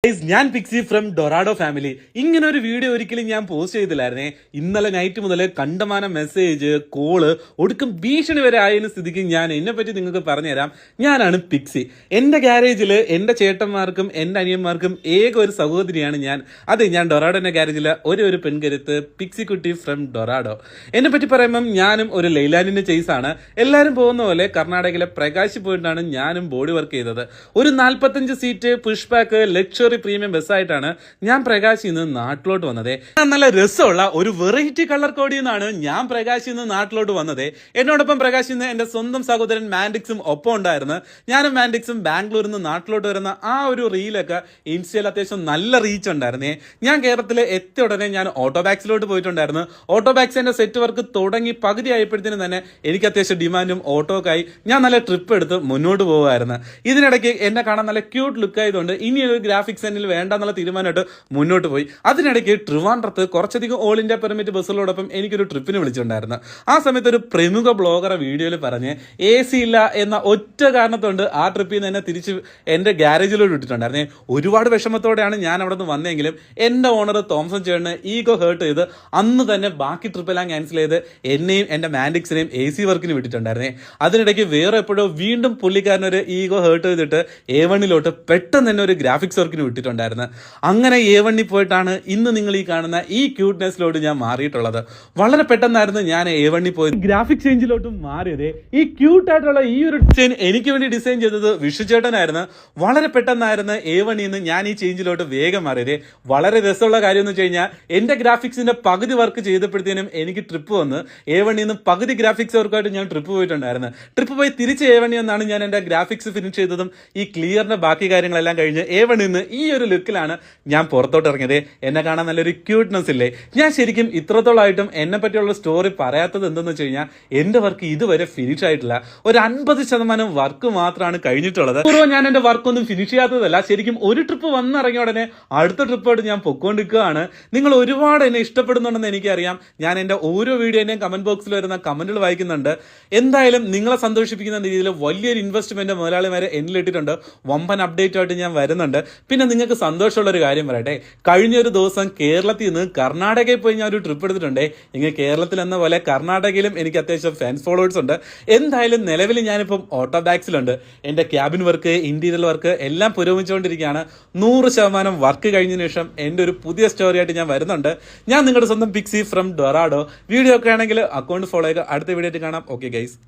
ഞാൻ Pixie from Dorado family. ഇങ്ങനെ ഒരു വീഡിയോ ഒരിക്കലും ഞാൻ പോസ്റ്റ് ചെയ്തില്ലായിരുന്നേ. ഇന്നലെ നൈറ്റ് മുതൽ കണ്ടമാനം മെസ്സേജ്, കോള്, ഒടുക്കം ഭീഷണി വരെ ആയതിന് സ്ഥിതിക്ക് ഞാൻ എന്നെപ്പറ്റി നിങ്ങൾക്ക് പറഞ്ഞുതരാം. ഞാനാണ് പിക്സി. എൻ്റെ ഗ്യാരേജിൽ എൻ്റെ ചേട്ടന്മാർക്കും എൻ്റെ അനിയന്മാർക്കും ഏക ഒരു സഹോദരിയാണ് ഞാൻ. അതെ, ഞാൻ ഡൊറാഡോന്റെ ഗ്യാരേജിലെ ഒരു പെൺകരുത്ത് പിക്സി കുട്ടി ഫ്രം ഡൊറാഡോ. എന്നെ പറ്റി പറയുമ്പം ഞാനും ഒരു ലൈലാൻഡിന്റെ ചേസാണ്. എല്ലാവരും പോകുന്ന പോലെ കർണാടകയിലെ പ്രകാശ് പോയിട്ടാണ് ഞാനും ബോഡി വർക്ക് ചെയ്തത്. ഒരു 45 seat push back luxury premium ബസ്സായിട്ടാണ് ഞാൻ പ്രകാശിൽ നിന്ന് നാട്ടിലോട്ട് വന്നത്. നല്ല രസമുള്ള ഒരു വെറൈറ്റി കളർ കോഡിൽ നിന്നാണ് ഞാൻ പ്രകാശിൽ നിന്ന് നാട്ടിലോട്ട് വന്നത്. എന്നോടൊപ്പം പ്രകാശിൽ നിന്ന് എന്റെ സ്വന്തം സഹോദരൻ മാൻഡിക്സും ഒപ്പം ഉണ്ടായിരുന്നു. ഞാനും മാൻഡിക്സും ബാംഗ്ലൂരിൽ നിന്ന് നാട്ടിലോട്ട് വരുന്ന ആ ഒരു റീലൊക്കെ ഇൻസ്റ്റയിൽ അത്യാവശ്യം നല്ല റീച്ച് ഉണ്ടായിരുന്നേ. ഞാൻ കേരളത്തിൽ എത്തിയ ഉടനെ ഞാൻ ഓട്ടോബാക്സിലോട്ട് പോയിട്ടുണ്ടായിരുന്നു. ഓട്ടോബാക്സിന്റെ സെറ്റ് വർക്ക് തുടങ്ങി പകുതി ആയപ്പോഴത്തേനും തന്നെ എനിക്ക് അത്യാവശ്യം ഡിമാൻഡും ഓട്ടോക്കായി ഞാൻ നല്ല ട്രിപ്പ് എടുത്ത് മുന്നോട്ട് പോകുമായിരുന്നു. ഇതിനിടയ്ക്ക് എന്നെ കാണാൻ നല്ല ക്യൂട്ട് ലുക്ക് ആയതുകൊണ്ട് ഇനി ഒരു ഗ്രാഫിക്സ് സെന്റിൽ വേണ്ട എന്നുള്ള തീരുമാനമായിട്ട് മുന്നോട്ട് പോയി. അതിനിടയ്ക്ക് ട്രിവാൻഡ്രത്ത് കുറച്ചധികം ഓൾ ഇന്ത്യ പെർമിറ്റ് ബസ്സുകളോടൊപ്പം എനിക്കൊരു ട്രിപ്പിന് വിളിച്ചിട്ടുണ്ടായിരുന്നു. ആ സമയത്ത് ഒരു പ്രമുഖ ബ്ലോഗറെ വീഡിയോയിൽ പറഞ്ഞ് AC ഇല്ല എന്ന ഒറ്റ കാരണത്തോണ്ട് ആ ട്രിപ്പിൽ നിന്ന് തന്നെ തിരിച്ച് എൻ്റെ ഗ്യാരേജിലോട്ട് ഇട്ടിട്ടുണ്ടായിരുന്നേ. ഒരുപാട് വിഷമത്തോടെയാണ് ഞാൻ അവിടെ നിന്ന് വന്നെങ്കിലും എൻ്റെ ഓണർ തോമസൻ ചേട്ടന് ഈഗോ ഹേർട്ട് ചെയ്ത് അന്ന് തന്നെ ബാക്കി ട്രിപ്പെല്ലാം ക്യാൻസൽ ചെയ്ത് എന്നെയും എൻ്റെ മാൻഡിക്സിനെയും AC വർക്കിന് വിട്ടിട്ടുണ്ടായിരുന്നേ. അതിനിടയ്ക്ക് വേറെ എപ്പോഴോ വീണ്ടും പുള്ളിക്കാരനൊരു ഈഗോ ഹേർട്ട് ചെയ്തിട്ട് A1 പെട്ടെന്ന് തന്നെ ഒരു ഗ്രാഫിക്സ് വർക്കിന് വിട്ടിട്ടുണ്ടായിരുന്നു. അങ്ങനെ A1 പോയിട്ടാണ് ഇന്ന് നിങ്ങൾ ഈ കാണുന്ന ഈ ക്യൂട്ട്നെസ്സിലോട്ട് ഞാൻ മാറിയിട്ടുള്ളത്. വളരെ പെട്ടെന്നായിരുന്നു ഞാൻ A1 പോയത് ഗ്രാഫിക് ചേഞ്ചിലോട്ടും മാറിയത്. ഈ ക്യൂട്ടായിട്ടുള്ള ഈ ഒരു ഡിസൈൻ എനിക്ക് വേണ്ടി ഡിസൈൻ ചെയ്തത് വിഷുചേട്ടനായിരുന്നു. വളരെ പെട്ടെന്നായിരുന്നു A1 ഞാൻ ഈ ചേഞ്ചിലോട്ട് വേഗം മാറിയത്. വളരെ രസമുള്ള കാര്യം എന്ന് വെച്ച് കഴിഞ്ഞാൽ എൻ്റെ ഗ്രാഫിക്സിന്റെ പകുതി വർക്ക് ചെയ്തപ്പോഴത്തേനും എനിക്ക് ട്രിപ്പ് വന്ന് A1 പകുതി ഗ്രാഫിക്സ് വർക്കായിട്ട് ഞാൻ ട്രിപ്പ് പോയിട്ടുണ്ടായിരുന്നു. ട്രിപ്പ് പോയി തിരിച്ച് A1 എന്നാണ് ഞാൻ എൻ്റെ ഗ്രാഫിക്സ് ഫിനിഷ് ചെയ്തതും ഈ ക്ലിയറിന്റെ ബാക്കി കാര്യങ്ങളെല്ലാം കഴിഞ്ഞ് A1 ഈ ഒരു ലുക്കിലാണ് ഞാൻ പുറത്തോട്ട് ഇറങ്ങിയത്. എന്നെ കാണാൻ നല്ലൊരു ക്യൂട്ട്നെസ് ഇല്ലേ? ഞാൻ ശരിക്കും ഇത്രത്തോളമായിട്ടും എന്നെ പറ്റിയുള്ള സ്റ്റോറി പറയാത്തത് എന്തെന്ന് വെച്ച് കഴിഞ്ഞാൽ എൻ്റെ വർക്ക് ഇതുവരെ ഫിനിഷ് ആയിട്ടില്ല. ഒരു 50% വർക്ക് മാത്രമാണ് കഴിഞ്ഞിട്ടുള്ളത്. പൂർവ്വം ഞാൻ എൻ്റെ വർക്കൊന്നും ഫിനിഷ് ചെയ്യാത്തതല്ല, ശരിക്കും ഒരു ട്രിപ്പ് വന്നിറങ്ങിയ ഉടനെ അടുത്ത ട്രിപ്പായിട്ട് ഞാൻ പൊക്കോണ്ടിരിക്കുകയാണ്. നിങ്ങൾ ഒരുപാട് എന്നെ ഇഷ്ടപ്പെടുന്നുണ്ടെന്ന് എനിക്കറിയാം. ഞാൻ എൻ്റെ ഓരോ വീഡിയോന്റെയും കമന്റ് ബോക്സിൽ വരുന്ന കമന്റുകൾ വായിക്കുന്നുണ്ട്. എന്തായാലും നിങ്ങളെ സന്തോഷിപ്പിക്കുന്ന രീതിയിൽ വലിയൊരു ഇൻവെസ്റ്റ്മെന്റ് മുതലാളിമാരെ എന്നിലിട്ടിട്ടുണ്ട്. വമ്പൻ അപ്ഡേറ്റ് ആയിട്ട് ഞാൻ വരുന്നുണ്ട്. പിന്നെ നിങ്ങൾക്ക് സന്തോഷമുള്ള ഒരു കാര്യം പറയട്ടെ, കഴിഞ്ഞൊരു ദിവസം കേരളത്തിൽ നിന്ന് കർണാടകയിൽ പോയി ഞാൻ ഒരു ട്രിപ്പ് എടുത്തിട്ടുണ്ടേ. ഇങ്ങനെ കേരളത്തിൽ എന്ന പോലെ കർണാടകയിലും എനിക്ക് അത്യാവശ്യം ഫാൻസ് ഫോളോവേഴ്സ് ഉണ്ട്. എന്തായാലും നിലവിൽ ഞാനിപ്പം ഓട്ടോബാക്സിലുണ്ട്. എൻ്റെ ക്യാബിൻ വർക്ക്, ഇന്റീരിയർ വർക്ക് എല്ലാം പുരോഗമിച്ചുകൊണ്ടിരിക്കുകയാണ്. 100% വർക്ക് കഴിഞ്ഞതിന് ശേഷം എൻ്റെ ഒരു പുതിയ സ്റ്റോറി ആയിട്ട് ഞാൻ വരുന്നുണ്ട്. ഞാൻ നിങ്ങളുടെ സ്വന്തം പിക്സി ഫ്രം ഡൊറാഡോ. വീഡിയോ ഒക്കെ ആണെങ്കിൽ അക്കൗണ്ട് ഫോളോ ചെയ്യുക. അടുത്ത വീഡിയോ ആയിട്ട് കാണാം. Okay guys.